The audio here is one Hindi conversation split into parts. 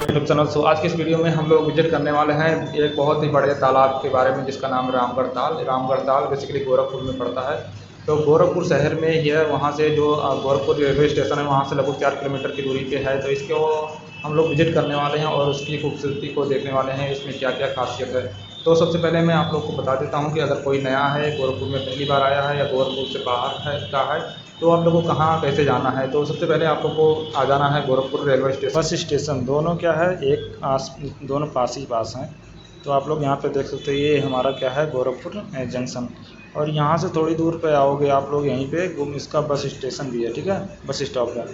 YouTube channel. आज की इस वीडियो में हम लोग विजिट करने वाले हैं एक बहुत ही बड़े तालाब के बारे में जिसका नाम है रामगढ़ ताल बेसिकली गोरखपुर में पड़ता है। तो गोरखपुर शहर में ही है, वहाँ से जो गोरखपुर रेलवे स्टेशन है वहाँ से लगभग 4 किलोमीटर की दूरी पे है। तो इसको हम लोग विजिट करने वाले हैं और उसकी खूबसूरती को देखने वाले हैं, इसमें क्या क्या खासियत है। तो सबसे पहले मैं आप लोग को बता देता हूँ कि अगर कोई नया है, गोरखपुर में पहली बार आया है या गोरखपुर से बाहर है तो आप लोगों को कहाँ कैसे जाना है। तो सबसे पहले आप लोग को आ जाना है Gorakhpur railway station. Bus station दोनों क्या है, दोनों पास ही पास हैं। तो आप लोग यहाँ पे देख सकते हैं, ये हमारा क्या है गोरखपुर जंक्शन। और यहाँ से थोड़ी दूर पे आओगे आप लोग, यहीं पे इसका बस स्टेशन भी है, ठीक है, बस स्टॉप है।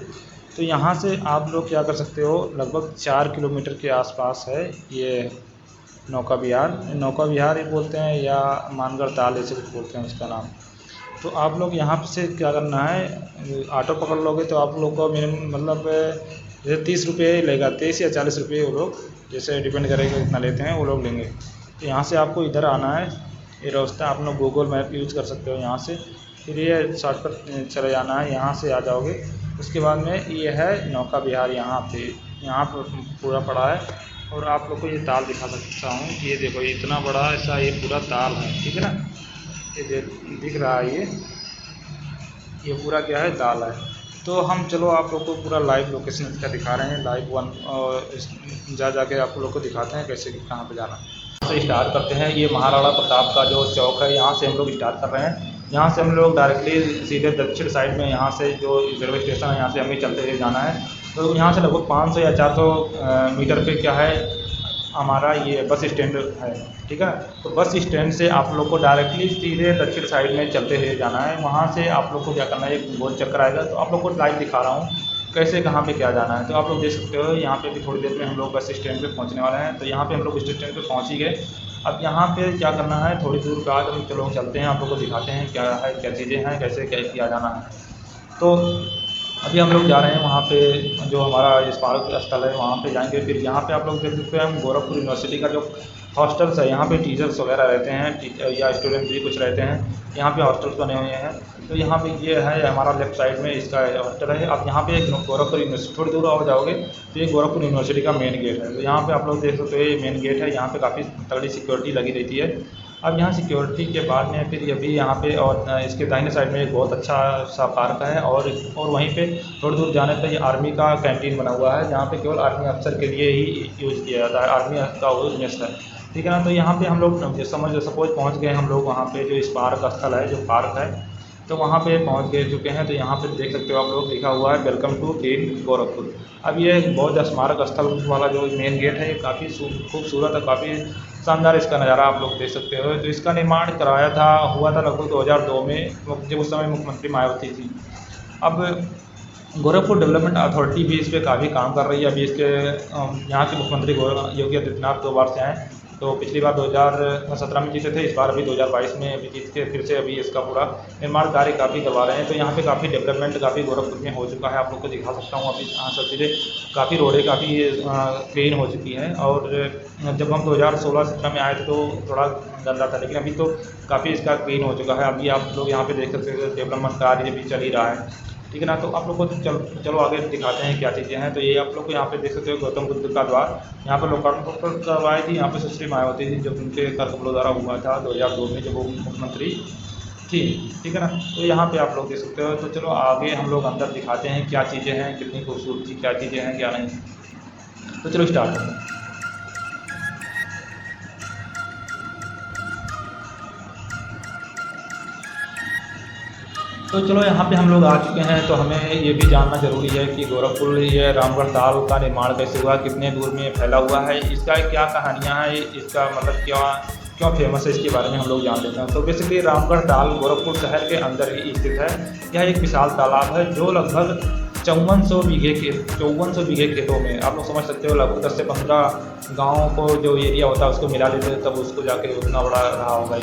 तो यहाँ से आप लोग क्या कर सकते हो, लगभग 4 किलोमीटर के आसपास है ये नौका विहार ही बोलते हैं या मानगढ़ ताल ऐसे कुछ बोलते हैं उसका नाम। तो आप लोग यहाँ से क्या करना है, ऑटो पकड़ लोगे तो आप लोग को मतलब जैसे 30 रुपये लेगा, 30 या 40 रुपये वो लोग, जैसे डिपेंड करेगा कितना लेते हैं वो लोग लेंगे। तो यहाँ से आपको इधर आना है, ये रास्ता आप लोग गूगल मैप यूज़ कर सकते हो यहाँ से। फिर ये शॉर्टकट चले जाना है, यहाँ से आ जाओगे। उसके बाद में ये है नौका विहार, यहाँ पर पूरा पड़ा है। और आप लोग को ये ताल दिखा सकता हूँ, ये देखो इतना बड़ा ऐसा ये पूरा ताल है, ठीक है ना, ये दिख रहा है, ये पूरा क्या है ताल है। तो हम चलो आप लोग को पूरा लाइव लोकेशन इसका दिखा रहे हैं, लाइव वन, और जाके आप लोग को दिखाते हैं कैसे कहाँ पे जाना है। से स्टार्ट करते हैं, ये महाराणा प्रताप का जो चौक है, यहाँ से हम लोग स्टार्ट कर रहे हैं। यहाँ से हम लोग डायरेक्टली सीधे दक्षिण साइड में, यहाँ से जो रेलवे स्टेशन है यहाँ से हमें चलते हुए जाना है। तो यहाँ से लगभग 500 या 400 मीटर पे क्या है हमारा ये बस स्टैंड है, ठीक है। तो बस स्टैंड से आप लोग को डायरेक्टली सीधे दक्षिण साइड में चलते हुए जाना है। वहाँ से आप लोग को क्या करना है, एक गोल चक्कर आएगा। तो आप लोग को लाइव दिखा रहा हूँ कैसे कहाँ पे क्या जाना है। तो आप लोग देख सकते हो यहाँ पे भी थोड़ी देर में हम लोग बस स्टैंड पे पहुँचने वाले हैं। तो यहाँ पे हम लोग बस स्टैंड पे पहुँच ही गए। अब यहाँ पे क्या करना है, थोड़ी दूर बाद हम चलो चलते हैं, आप लोग को दिखाते हैं क्या है, क्या चीज़ें हैं, कैसे क्या किया जाना है। तो अभी हम लोग जा रहे हैं वहाँ पे, जो हमारा स्मारक स्थल है वहाँ पे जाएंगे। फिर यहाँ पे आप लोग देख सकते हैं, हम गोरखपुर यूनिवर्सिटी का जो हॉस्टल्स है, यहाँ पे टीचर्स वगैरह रहते हैं या स्टूडेंट भी कुछ रहते हैं। यहाँ पे हॉस्टल्स बने हुए हैं। तो यहाँ पे ये है हमारा लेफ्ट साइड में इसका हॉस्टल है। अब यहाँ पे गोरखपुर यूनिवर्सिटी, थोड़ी दूर और जाओगे तो ये गोरखपुर यूनिवर्सिटी का मेन गेट है। तो यहाँ पे आप लोग देख सकते हो ये मेन गेट है, यहाँ पे काफ़ी तगड़ी सिक्योरिटी लगी रहती है। अब यहाँ सिक्योरिटी के बाद में फिर अभी यहाँ पे और इसके दाहिने साइड में एक बहुत अच्छा सा पार्क है। और वहीं पे थोड़ी दूर जाने पर ये आर्मी का कैंटीन बना हुआ है, जहाँ पे केवल आर्मी अफसर के लिए ही यूज़ किया जाता है, आर्मी का वो मेस है, ठीक है ना। तो यहाँ पे हम लोग सपोज पहुँच गए हम लोग वहाँ पे, जो स्मारक स्थल है, जो पार्क है, तो वहाँ पे पहुँच गए चुके हैं। तो यहाँ पे देख सकते हो आप लोग, लिखा हुआ है वेलकम टू ग्रीन गोरखपुर। अब ये बौद्ध स्मारक स्थल वाला जो मेन गेट है, ये काफ़ी खूबसूरत है, काफ़ी शानदार इसका नज़ारा आप लोग देख सकते हो। तो इसका निर्माण हुआ था लगभग 2002 में, जब उस समय मुख्यमंत्री मायावती थी। अब गोरखपुर डेवलपमेंट अथॉरिटी भी इस पर काफ़ी काम कर रही है। अभी इसके यहाँ के मुख्यमंत्री योगी आदित्यनाथ 2 बार से आए। तो पिछली बार 2017 में जीते थे, इस बार अभी 22 में अभी जीत के फिर से अभी इसका पूरा निर्माण कार्य काफ़ी करवा रहे हैं। तो यहाँ पे काफ़ी डेवलपमेंट काफ़ी गोरखपुर में हो चुका है, आप लोग को दिखा सकता हूँ। अभी सब चीज़ें काफ़ी रोडें काफ़ी क्लीन हो चुकी हैं। और जब हम 2016-17 में आए थे तो थोड़ा गंदा था, लेकिन अभी तो काफ़ी इसका क्लीन हो चुका है। अभी आप लोग यहाँ पे देख सकते हो डेवलपमेंट कार्य भी चल ही रहा है, ठीक है ना। तो आप लोग को चलो आगे दिखाते हैं क्या चीज़ें हैं। तो ये आप लोग को यहाँ पे देख सकते हो गौतम बुद्ध का द्वार, यहाँ पर लोकार्पण करवाई थी। यहाँ पे सुश्री मायावती थी, जब उनके कर कमलों द्वारा हुआ था 2002 में, जब वो मुख्यमंत्री थी, ठीक है ना। तो यहाँ पे आप लोग देख सकते हो। तो चलो आगे हम लोग अंदर दिखाते हैं क्या चीज़ें हैं, कितनी खूबसूरती, क्या चीज़ें हैं क्या नहीं। तो चलो स्टार्ट करते हैं। तो चलो यहाँ पे हम लोग आ चुके हैं। तो हमें ये भी जानना ज़रूरी है कि गोरखपुर ये रामगढ़ ताल का निर्माण कैसे हुआ, कितने दूर में फैला हुआ है, इसका क्या कहानियाँ हैं, इसका मतलब क्यों फेमस है, इसके बारे में हम लोग जान लेते हैं। तो बेसिकली रामगढ़ ताल गोरखपुर शहर के अंदर ही स्थित है। यह एक विशाल तालाब है जो लगभग 5400 बीघे खेतों में, आप लोग समझ सकते हो, लगभग 10 से 15 गाँवों को जो एरिया होता है उसको मिला लेते हैं, तब उसको जाके उतना बड़ा रहा होगा।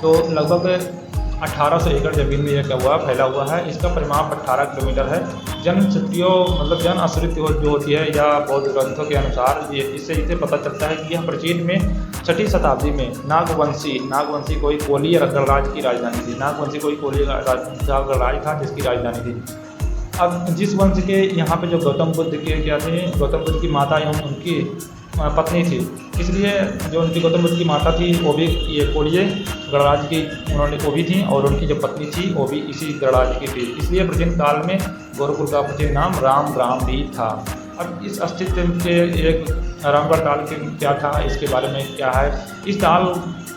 तो लगभग 1800 एकड़ ज़मीन में यह क्या हुआ फैला हुआ है। इसका परिमाप 18 किलोमीटर है। जन आश्रित जो होती है या बौद्ध ग्रंथों के अनुसार इससे पता चलता है कि यह प्राचीन में 6ठी शताब्दी में नागवंशी कोई कोली गणराज्य की राजधानी थी। नागवंशी कोई कोली गणराज्य था जिसकी राजधानी थी। अब जिस वंश के यहाँ पे जो गौतम बुद्ध के क्या थे, गौतम बुद्ध की माता एवं उनकी पत्नी थी, इसलिए जो उनकी गौतम बुद्ध की माता थी वो भी ये कोलिये गणराज की उन्होंने वो भी थी, और उनकी जो पत्नी थी वो भी इसी गणराज की थी। इसलिए प्राचीन काल में गोरखपुर का प्राचीन नाम राम ग्राम भी था। अब इस अस्तित्व के एक रामगढ़ ताल के क्या था, इसके बारे में क्या है। इस ताल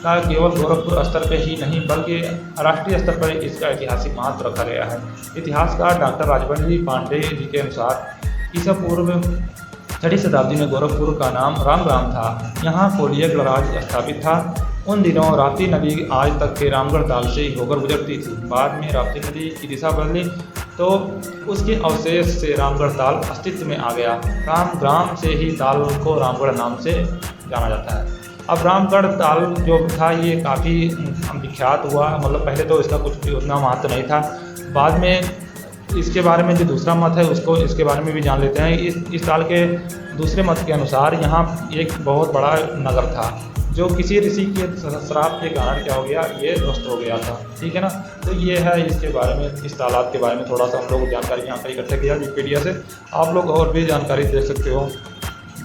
का केवल गोरखपुर स्तर पर ही नहीं बल्कि राष्ट्रीय स्तर पर इसका ऐतिहासिक महत्व रखा गया है। इतिहासकार डॉक्टर राजबंशी पांडे जी के अनुसार ईसा पूर्व 6वीं शताब्दी में गोरखपुर का नाम रामग्राम था। यहाँ कोलिय गणराज स्थापित था। उन दिनों राप्ती नदी आज तक के रामगढ़ ताल से होकर गुजरती थी। बाद में राप्ती नदी की दिशा बदली तो उसके अवशेष से रामगढ़ ताल अस्तित्व में आ गया। रामग्राम से ही ताल को रामगढ़ नाम से जाना जाता है। अब रामगढ़ ताल जो था ये काफ़ी विख्यात हुआ, मतलब पहले तो इसका कुछ भी उतना महत्व नहीं था। बाद में इसके बारे में जो दूसरा मत है उसको इसके बारे में भी जान लेते हैं। इस ताल के दूसरे मत के अनुसार यहाँ एक बहुत बड़ा नगर था जो किसी ऋषि के श्राप के कारण क्या हो गया, ये ध्वस्त हो गया था। ठीक है ना। तो ये है इसके बारे में, इस तालाब के बारे में थोड़ा सा हम लोग जानकारी यहाँ पर इकट्ठा किया विकिपीडिया से। आप लोग और भी जानकारी देख सकते हो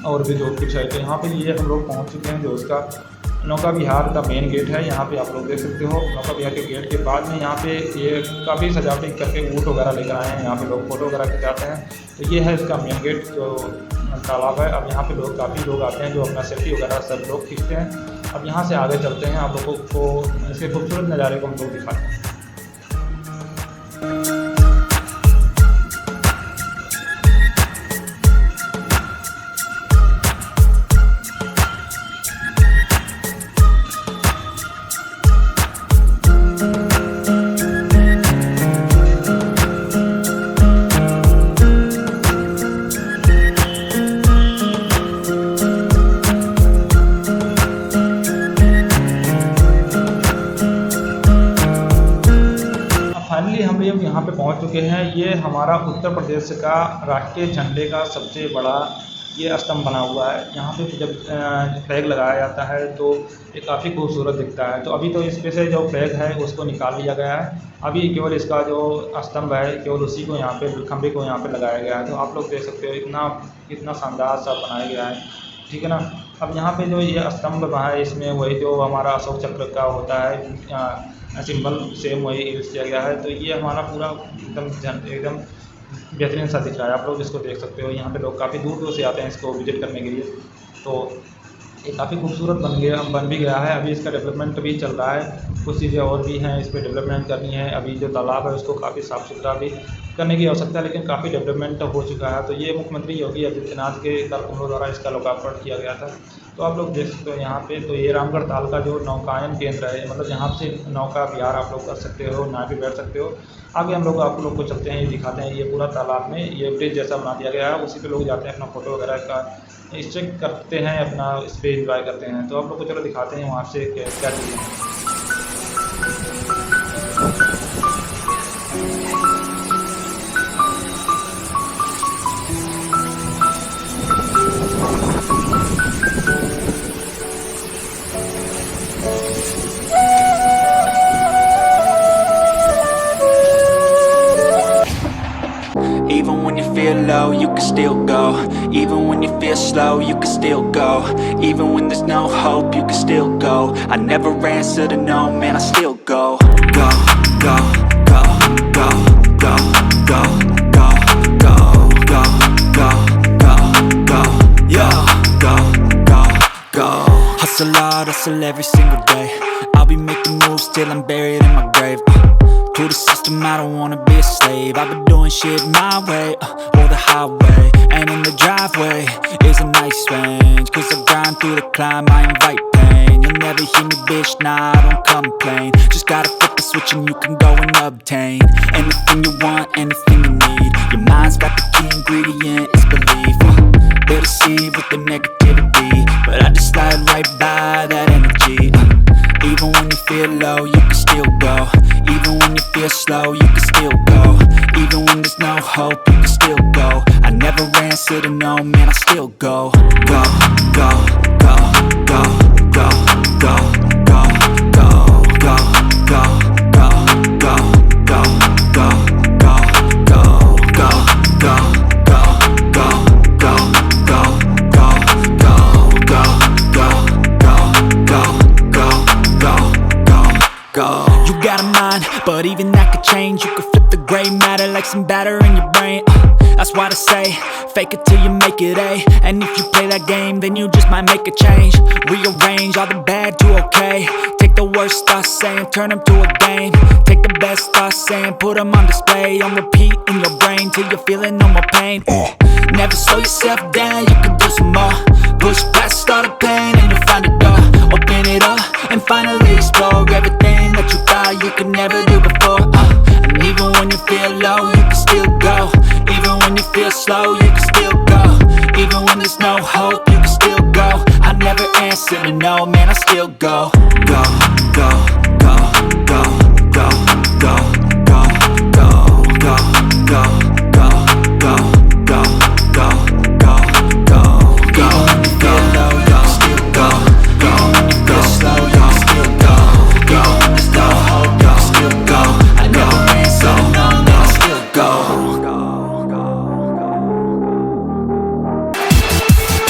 और भी जो कुछ है। तो यहाँ पे ये हम लोग पहुँच चुके हैं जो इसका नौका विहार का मेन गेट है। यहाँ पे आप लोग देख सकते हो नौका विहार के गेट के बाद में यहाँ पे ये काफ़ी सजावटी करके ऊँट वगैरह लेकर आए हैं। यहाँ पे लोग फोटो वगैरह खिंचाते हैं। तो ये है इसका मेन गेट जो तालाब है। अब यहाँ पे लोग काफ़ी लोग आते हैं जो अपना सेल्फी वगैरह सब लोग खींचते हैं। अब यहाँ से आगे चलते हैं, आप लोगों को इसके खूबसूरत नज़ारे को हम लोग दिखाते हैं। हम लोग यहाँ पे पहुँच चुके हैं। ये हमारा उत्तर प्रदेश का राष्ट्रीय झंडे का सबसे बड़ा ये स्तंभ बना हुआ है। यहाँ पे जब फ्लैग लगाया जाता है तो ये काफ़ी खूबसूरत दिखता है। तो अभी तो इस पे से जो फ्लैग है उसको निकाल लिया गया है। अभी केवल इसका जो स्तंभ है केवल उसी को यहाँ पे खंभे को यहाँ पे लगाया गया है। तो आप लोग देख सकते हो इतना शानदार सा बनाया गया है। ठीक है ना। अब यहाँ पे जो ये स्तंभ है इसमें वही जो हमारा अशोक चक्र का होता है सिंबल सेम वही यूज़ किया गया है। तो ये हमारा पूरा एकदम बेहतरीन सा दिख रहा है। आप लोग इसको देख सकते हो। यहाँ पे लोग काफ़ी दूर दूर से आते हैं इसको विजिट करने के लिए। तो ये काफ़ी खूबसूरत बन भी गया है। अभी इसका डेवलपमेंट भी चल रहा है। कुछ चीज़ें और भी हैं इस पर डेवलपमेंट करनी है। अभी जो तालाब है उसको काफ़ी साफ़ सुथरा भी करने की आवश्यकता है, लेकिन काफ़ी डेवलपमेंट हो चुका है। तो ये मुख्यमंत्री योगी आदित्यनाथ के कर कुमरों द्वारा इसका लोकार्पण किया गया था। तो आप लोग देख सकते हो यहाँ पे। तो ये रामगढ़ ताल का जो नौकायन केंद्र है, मतलब यहाँ से नौका विहार आप लोग कर सकते हो, नाव पे बैठ सकते हो। आगे हम लोग आप लोग को चलते हैं, ये दिखाते हैं। ये पूरा तालाब में ये ब्रिज जैसा बना दिया गया है, उसी पे लोग जाते हैं अपना फ़ोटो वगैरह का चेक करते हैं, अपना इस पर इंजॉय करते हैं। तो आप लोग को चलो दिखाते हैं वहाँ से क्या चीज़ें हैं। Even when you feel low, you can still go. Even when you feel slow, you can still go. Even when there's no hope, you can still go. I never answer to no, man, I still go. Go, go, go, go, go, go, go, go, go, go, go, go, yo, go, go, go. Hustle hard, hustle every single day. I'll be making moves till I'm buried in my grave. To the system, I don't wanna be a slave. I've been doing shit my way, or the highway. And in the driveway is a nice range. Cause I grind through the climb, I invite pain. You'll never hear me, bitch, nah, I don't complain. Just gotta flip the switch and you can go and obtain anything you want, anything you need. Your mind's got the key ingredient, it's belief. They deceive with the negativity, but I just slide right by that energy. Even when you feel low, you can still go. Even when you feel slow, you can still go. Even when there's no hope, you can still go. I never answer to no, man, I still go. Go, go, go, go, go, go, go, go, go, go, go, go, go, go, go, go, go. but even that could change. You could flip the gray matter like some batter in your brain. That's why I say, fake it till you make it A. And if you play that game, then you just might make a change. Rearrange all the bad to okay. Take the worst thoughts saying, turn them to a game. Take the best thoughts saying, put them on display. On repeat in your brain till you're feeling no more pain. Never slow yourself down, you can do some more. Push past all the pain and you'll find a door. Open it up and finally explore everything that you thought you could never do before. And even when you feel low, you can still go. Even when you feel slow, you can still go. Even when there's no hope, you can still go. I never answer to no, man, I still go. Go, go, go, go, go.